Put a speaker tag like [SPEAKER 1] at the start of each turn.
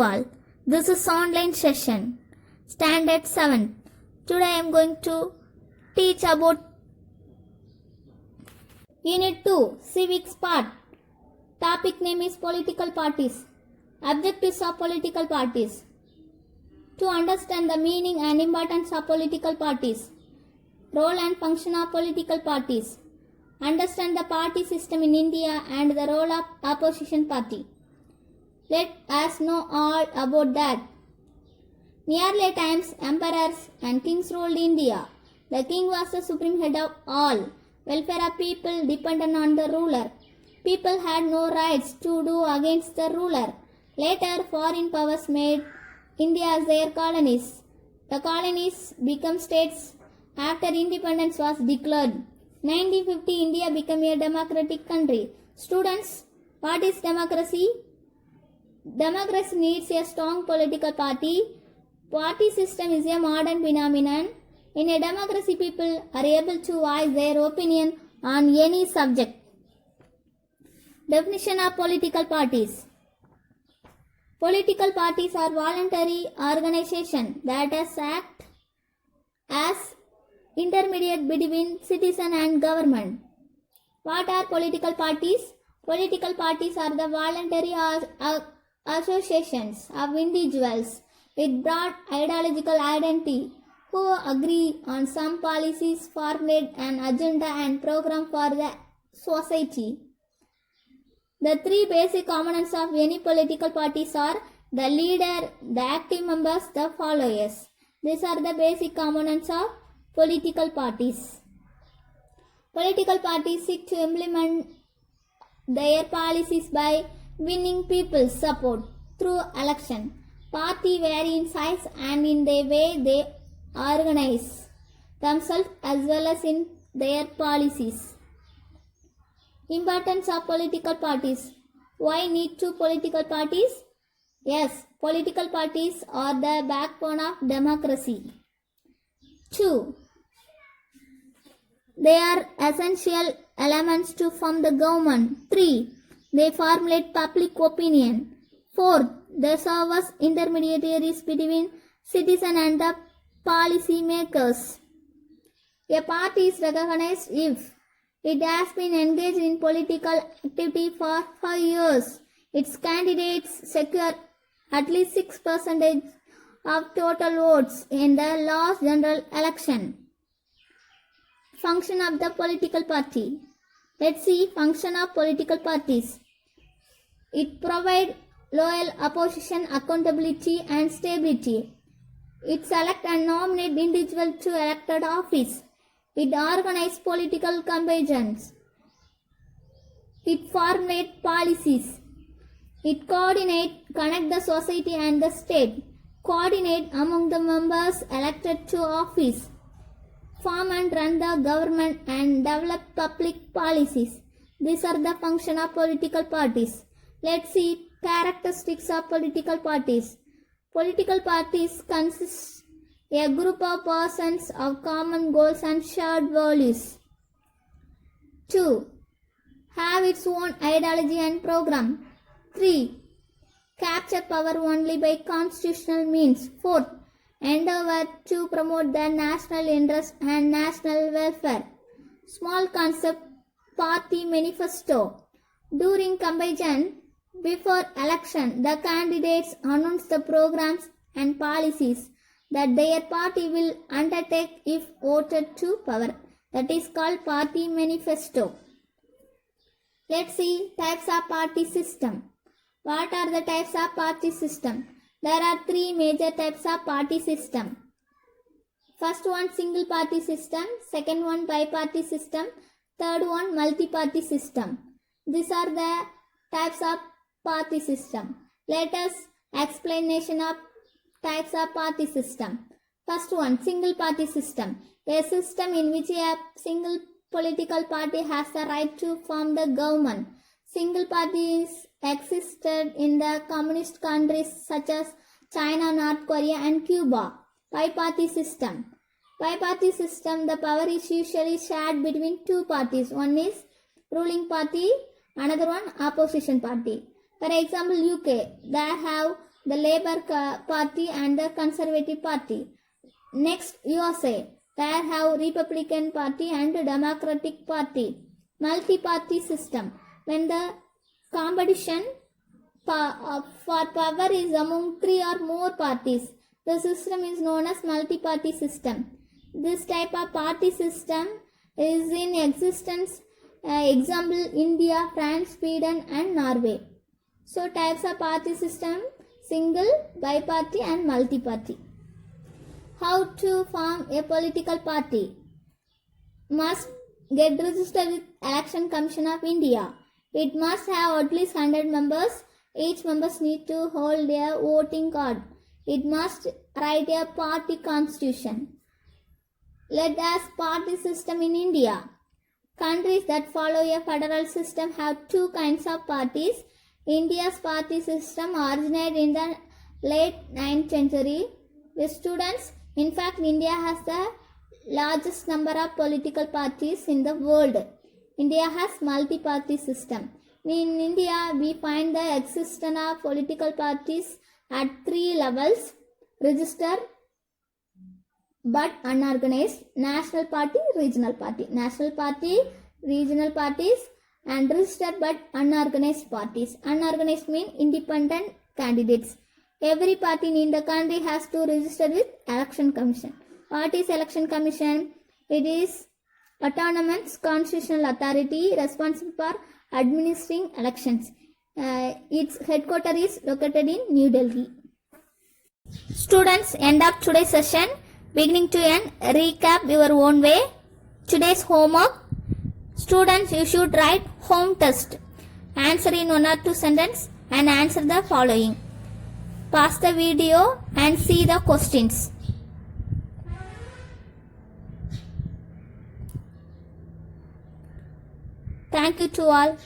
[SPEAKER 1] all. This is online session. Standard 7. Today I am going to teach about Unit 2, Civics part. Topic name is Political Parties. Objectives of political parties. To understand the meaning and importance of political parties. Role and function of political parties. Understand the party system in India and the role of opposition party. Let us know all about that. In early times, emperors and kings ruled India. The king was the supreme head of all. Welfare of people depended on the ruler. People had no rights to do against the ruler. Later, foreign powers made India as their colonies. The colonies became states after independence was declared. 1950, India became a democratic country. Students, what is democracy? Democracy needs a strong political party. Party system is a modern phenomenon. In a democracy, people are able to voice their opinion on any subject. Definition of political parties. Political parties are voluntary organizations that act as intermediate between citizen and government. What are political parties? Political parties are the voluntary associations of individuals with broad ideological identity who agree on some policies, formulate an agenda and program for the society. The three basic components of any political parties are the leader, the active members, the followers. These are the basic components of political parties. Political parties seek to implement their policies by winning people's support through election. Parties vary in size and in the way they organize themselves as well as in their policies. Importance of political parties. Why need two political parties? Yes, political parties are the backbone of democracy. 2. They are essential elements to form the government. 3. They formulate public opinion. 4. They serve as intermediaries between citizen and the policy makers. A party is recognized if it has been engaged in political activity for 5 years. Its candidates secure at least 6% of total votes in the last general election. Function of the political party. Let's see function of political parties. It provides loyal opposition accountability and stability. It selects and nominates individuals to elected office. It organizes political campaigns. It formulates policies. It connects the society and the state. Coordinate among the members elected to office. Form and run the government and develop public policies. These are the function of political parties. Let's see characteristics of political parties. Political parties consist a group of persons of common goals and shared values. 2. Have its own ideology and program. 3. Capture power only by constitutional means. 4. Endeavor to promote the national interest and national welfare. Small concept party manifesto. During campaign, before election, the candidates announce the programs and policies that their party will undertake if voted to power. That is called party manifesto. Let's see types of party system. What are the types of party system? There are three major types of party system. First one, single party system. Second one, bi-party system. Third one, multi-party system. These are the types of party system. Let us explanation of types of party system. First one, single party system. A system in which a single political party has the right to form the government. Single parties existed in the communist countries such as China, North Korea and Cuba. Bi-party system. Bi-party system, the power is usually shared between two parties. One is ruling party, another one opposition party. For example, UK, they have the Labour Party and the Conservative Party. Next, USA. There have Republican Party and Democratic Party. Multi-party system. When the competition for power is among 3 or more parties, the system is known as multi-party system. This type of party system is in existence, example India, France, Sweden and Norway. So types of party system: single, bi-party and multi-party. How to form a political party? Must get registered with Election Commission of India. It must have at least 100 members. Each members need to hold a voting card. It must write a party constitution. Let us party system in India. Countries that follow a federal system have two kinds of parties. India's party system originated in the late 9th century with students. In fact, India has the largest number of political parties in the world. India has multi-party system. In India, we find the existence of political parties at 3 levels: registered but unorganized, national party, regional party. National party, regional parties and registered but unorganized parties. Unorganized mean independent candidates. Every party in the country has to register with Election Commission. What is Election Commission? It is autonomous constitutional authority responsible for administering elections. Its headquarters is located in New Delhi. Students, end of today's session. Beginning to end, recap your own way. Today's homework. Students, you should write home test. Answer in 1 or 2 sentences and answer the following. Pause the video and see the questions. Thank you to all.